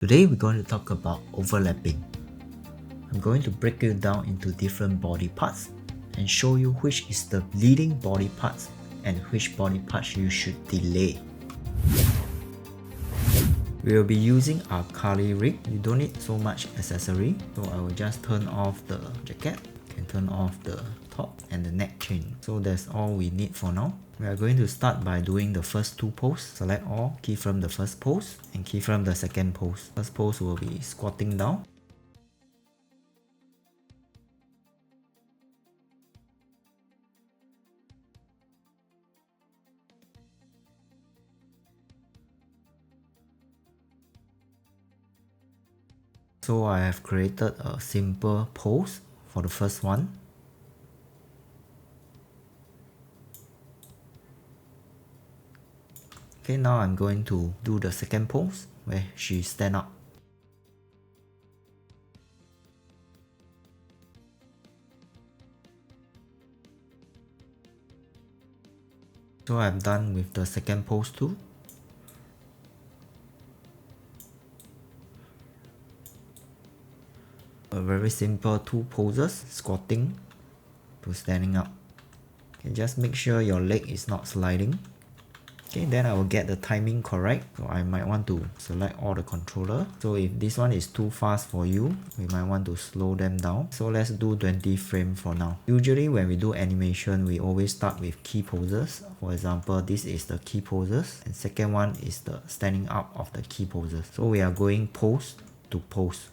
Today we're going to talk about overlapping. I'm going to break it down into different body parts and show you which is the leading body parts and which body parts you should delay. We will be using our curly rig. You don't need so much accessory, so I will just turn off the jacket and turn off the top and the neck chain. So that's all we need for now. We are going to start by doing the first two poses. Select all, keyframe the first pose and keyframe the second pose. First pose will be squatting down. So I have created a simple pose for the first one. Okay, now I'm going to do the second pose where she stand up. So I'm done with the second pose too. A very simple two poses, squatting to standing up. Okay, just make sure your leg is not sliding. Okay, then I will get the timing correct. So I might want to select all the controller. So if this one is too fast for you, we might want to slow them down. So let's do 20 frames for now. Usually when we do animation, we always start with key poses. For example, this is the key poses and second one is the standing up of the key poses. So we are going pose to pose.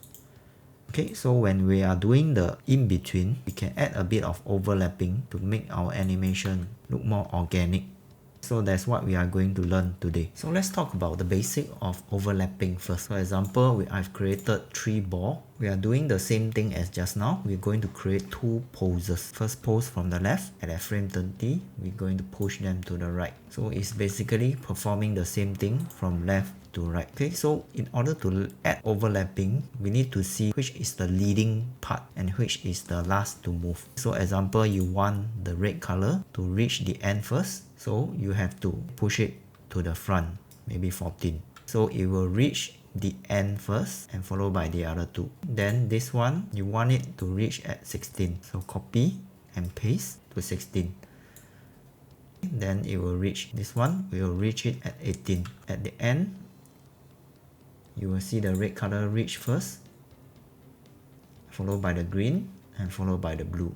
Okay, so when we are doing the in-between, we can add a bit of overlapping to make our animation look more organic. So that's what we are going to learn today. So let's talk about the basic of overlapping first. For example, I've created 3 balls. We are doing the same thing as just now. We're going to create 2 poses. First pose from the left at frame 30. We're going to push them to the right. So it's basically performing the same thing from left to right. Okay, so in order to add overlapping, we need to see which is the leading part and which is the last to move. So example, you want the red color to reach the end first. So you have to push it to the front, maybe 14. So it will reach the end first and followed by the other two. Then this one, you want it to reach at 16. So copy and paste to 16. Then it will reach this one, we will reach it at 18. At the end, you will see the red color reach first, followed by the green and followed by the blue.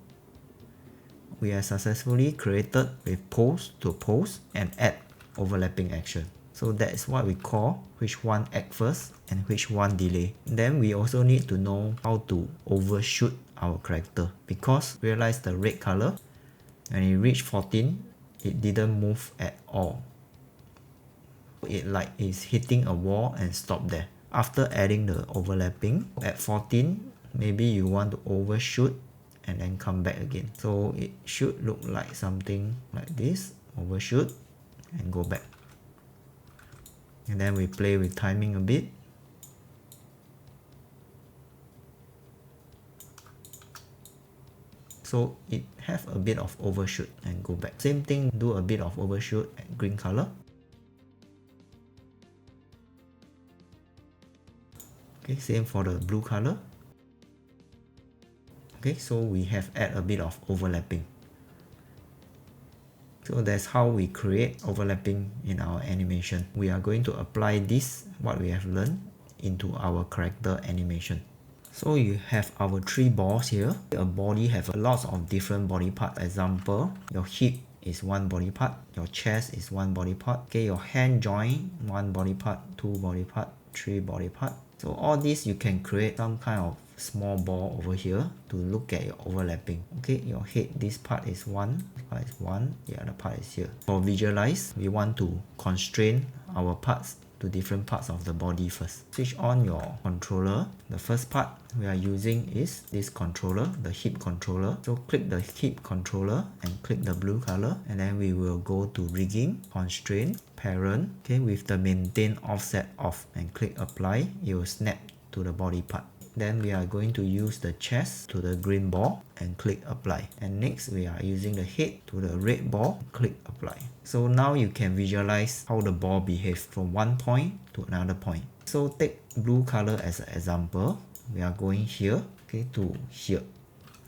We have successfully created with pose to pose and add overlapping action. So that's what we call which one act first and which one delay. Then we also need to know how to overshoot our character, because realize the red color, when it reached 14, it didn't move at all. It like is hitting a wall and stop there. After adding the overlapping, at 14, maybe you want to overshoot and then come back again. So it should look like something like this, overshoot and go back. And then we play with timing a bit. So it have a bit of overshoot and go back. Same thing, do a bit of overshoot at green color. Okay, same for the blue color. Okay, so we have add a bit of overlapping. So that's how we create overlapping in our animation. We are going to apply this, what we have learned, into our character animation. So you have our 3 balls here. A body have a lot of different body parts. Example, your hip is one body part, your chest is one body part. Okay, your hand joint, one body part, 2 body part, 3 body part. So all this you can create some kind of small ball over here to look at your overlapping. Okay, your head, this part is 1, this part is 1, the other part is here. For visualize, we want to constrain our parts to different parts of the body first. Switch on your controller. The first part we are using is this controller, the hip controller. So click the hip controller and click the blue color, and then we will go to rigging, constraint, parent. Okay, with the maintain offset off and click apply, it will snap to the body part. Then we are going to use the chest to the green ball and click apply. And next we are using the head to the red ball, click apply. So now you can visualize how the ball behaves from one point to another point. So take blue color as an example. We are going here, okay, to here.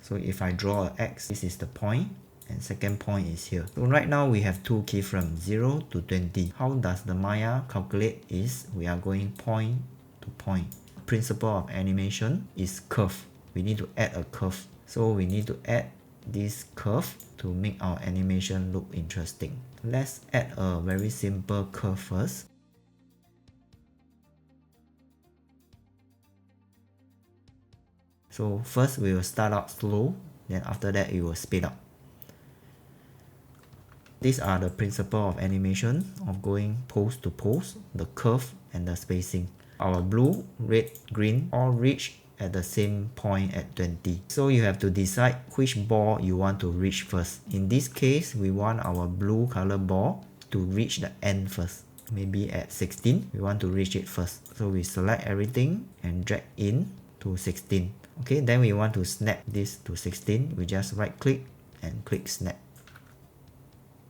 So if I draw an X, this is the point, and second point is here. So right now we have two keyframes, 0 to 20. How does the Maya calculate is we are going point to point. Principle of animation is curve. We need to add a curve. So we need to add this curve to make our animation look interesting. Let's add a very simple curve first. So first we will start out slow, then after that it will speed up. These are the principle of animation of going pose to pose, the curve and the spacing. Our blue, red, green all reach at the same point at 20. So you have to decide which ball you want to reach first. In this case, we want our blue color ball to reach the end first. Maybe at 16, we want to reach it first. So we select everything and drag in to 16. Okay, then we want to snap this to 16. We just right click and click snap.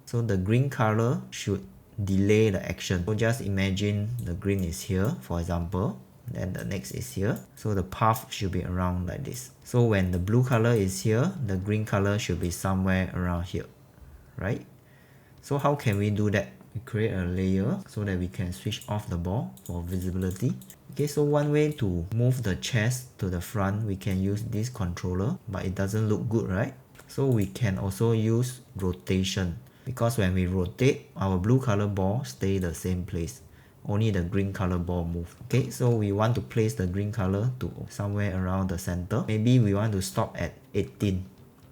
So the green color should delay the action. So just imagine the green is here, for example, then the next is here. So the path should be around like this. So when the blue color is here, the green color should be somewhere around here, right? So how can we do that? We create a layer so that we can switch off the ball for visibility. Okay, so one way to move the chest to the front, we can use this controller, but it doesn't look good, right? So we can also use rotation, because when we rotate, our blue color ball stay the same place. Only the green color ball move. Okay, so we want to place the green color to somewhere around the center. Maybe we want to stop at 18.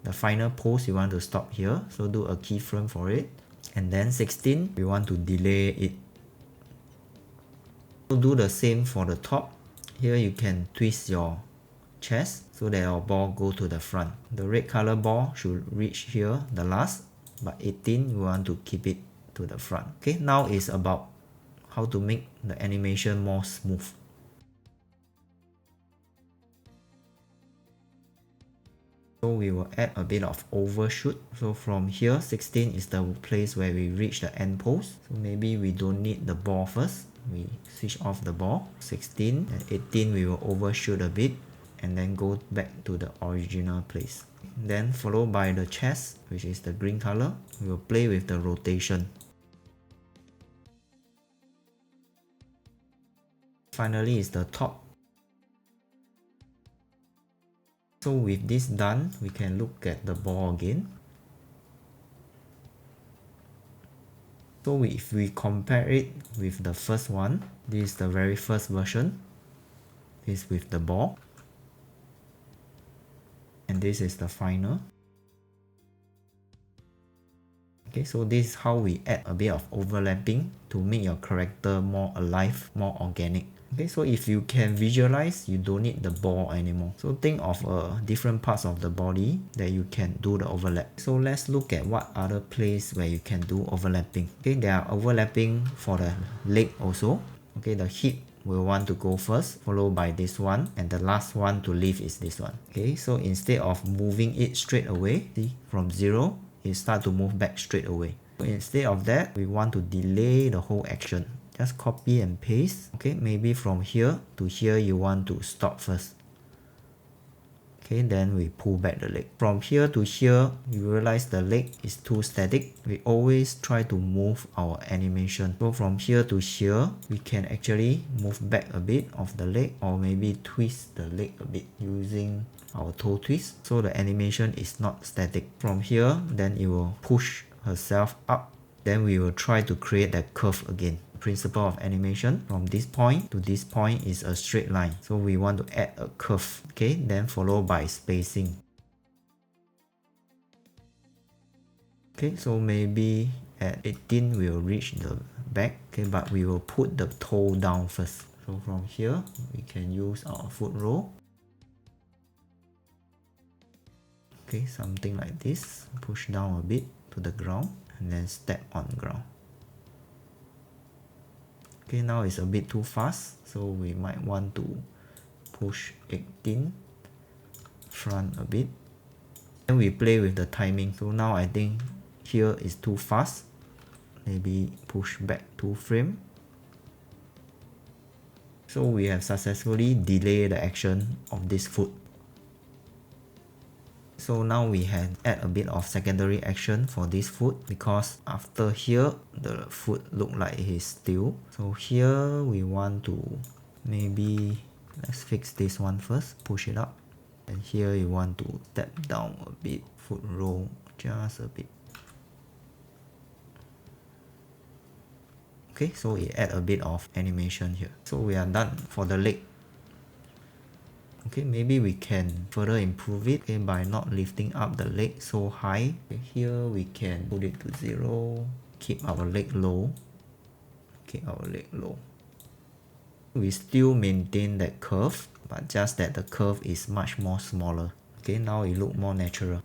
The final pose we want to stop here, so do a keyframe for it. And then 16, we want to delay it. So do the same for the top. Here you can twist your chest so that your ball go to the front. The red color ball should reach here, the last, but 18 we want to keep it to the front. Okay, now it's about how to make the animation more smooth. So we will add a bit of overshoot. So from here, 16 is the place where we reach the end pose. So maybe we don't need the ball first. We switch off the ball. 16 and 18 we will overshoot a bit and then go back to the original place. Then followed by the chest, which is the green color. We will play with the rotation. Finally is the top. So with this done, we can look at the ball again. So if we compare it with the first one, this is the very first version. This is with the ball. And this is the final. Okay, so this is how we add a bit of overlapping to make your character more alive, more organic. Okay, so if you can visualize, you don't need the ball anymore. So think of different parts of the body that you can do the overlap. So let's look at what other place where you can do overlapping. Okay, there are overlapping for the leg also. Okay, the hip will want to go first, followed by this one, and the last one to leave is this one. Okay, so instead of moving it straight away, see, from 0, it start to move back straight away. So instead of that, we want to delay the whole action. Just copy and paste. Okay, maybe from here to here you want to stop first. Okay, then we pull back the leg. From here to here, you realize the leg is too static. We always try to move our animation. So from here to here, we can actually move back a bit of the leg, or maybe twist the leg a bit using our toe twist. So the animation is not static. From here, then it will push herself up. Then we will try to create that curve again. Principle of animation, from this point to this point is a straight line. So we want to add a curve. Okay, then followed by spacing. Okay, so maybe at 18 we will reach the back. Okay, but we will put the toe down first. So from here, we can use our foot roll. Okay, something like this. Push down a bit to the ground and then step on ground. Okay, now it's a bit too fast, so we might want to push 18 front a bit. Then we play with the timing. So now I think here is too fast. Maybe push back 2 frames. So we have successfully delayed the action of this foot. So now we have add a bit of secondary action for this foot, because after here the foot look like he's still. So here we want to maybe, let's fix this one first, push it up. And here you want to step down a bit, foot roll just a bit. Okay, so it add a bit of animation here. So we are done for the leg. Okay, maybe we can further improve it, okay, by not lifting up the leg so high. Okay, here we can put it to 0, keep our leg low. Keep our leg low. We still maintain that curve, but just that the curve is much more smaller. Okay, now it look more natural.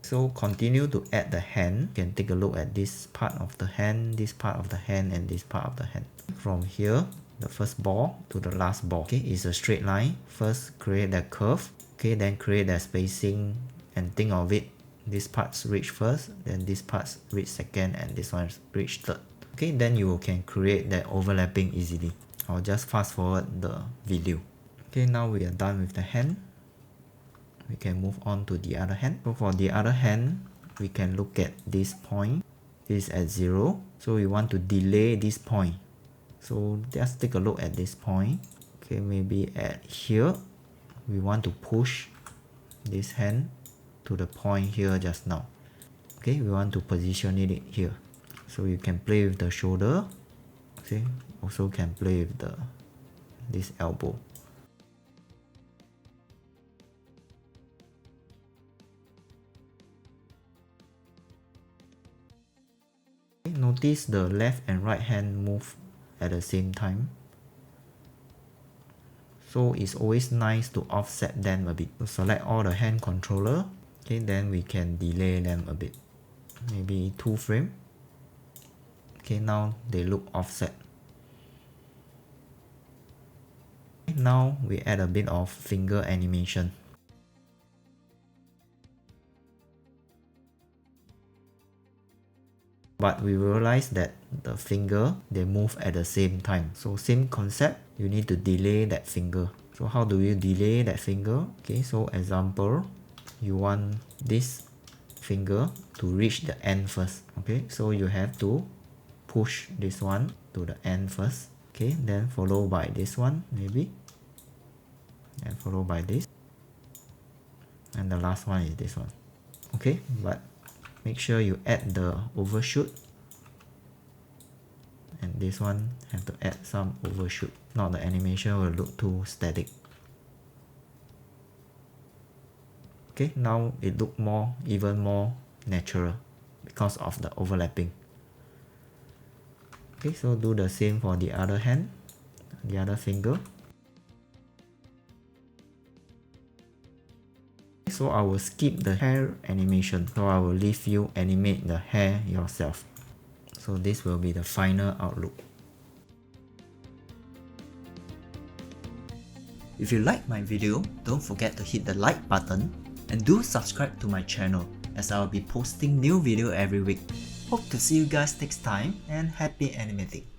So continue to add the hand. You can take a look at this part of the hand, this part of the hand, and this part of the hand. From here, the first ball to the last ball, okay, is a straight line. First create that curve, okay, then create that spacing, and think of it, this part's reach first, then this part's reach second, and this one's reach third. Okay, then you can create that overlapping easily. I'll just fast forward the video. Okay, now we are done with the hand. We can move on to the other hand. So for the other hand, we can look at this point. This is at 0. So we want to delay this point. So just take a look at this point. Okay, maybe at here, we want to push this hand to the point here just now. Okay, we want to position it here. So you can play with the shoulder. Okay, also can play with this elbow. Notice the left and right hand move at the same time. So it's always nice to offset them a bit. So select all the hand controller. Okay, then we can delay them a bit. Maybe 2 frames. Okay, now they look offset. Okay, now we add a bit of finger animation. But we realize that the finger, they move at the same time. So same concept, you need to delay that finger. So how do you delay that finger? Okay, so example, you want this finger to reach the end first. Okay, so you have to push this one to the end first. Okay, then followed by this one maybe. And followed by this. And the last one is this one. Okay, but make sure you add the overshoot, and this one have to add some overshoot. Now the animation will look too static. Okay, now it look even more natural because of the overlapping. Okay, so do the same for the other hand, the other finger. So I will skip the hair animation. So I will leave you animate the hair yourself. So this will be the final outlook. If you like my video, don't forget to hit the like button and do subscribe to my channel, as I will be posting new video every week. Hope to see you guys next time, and happy animating!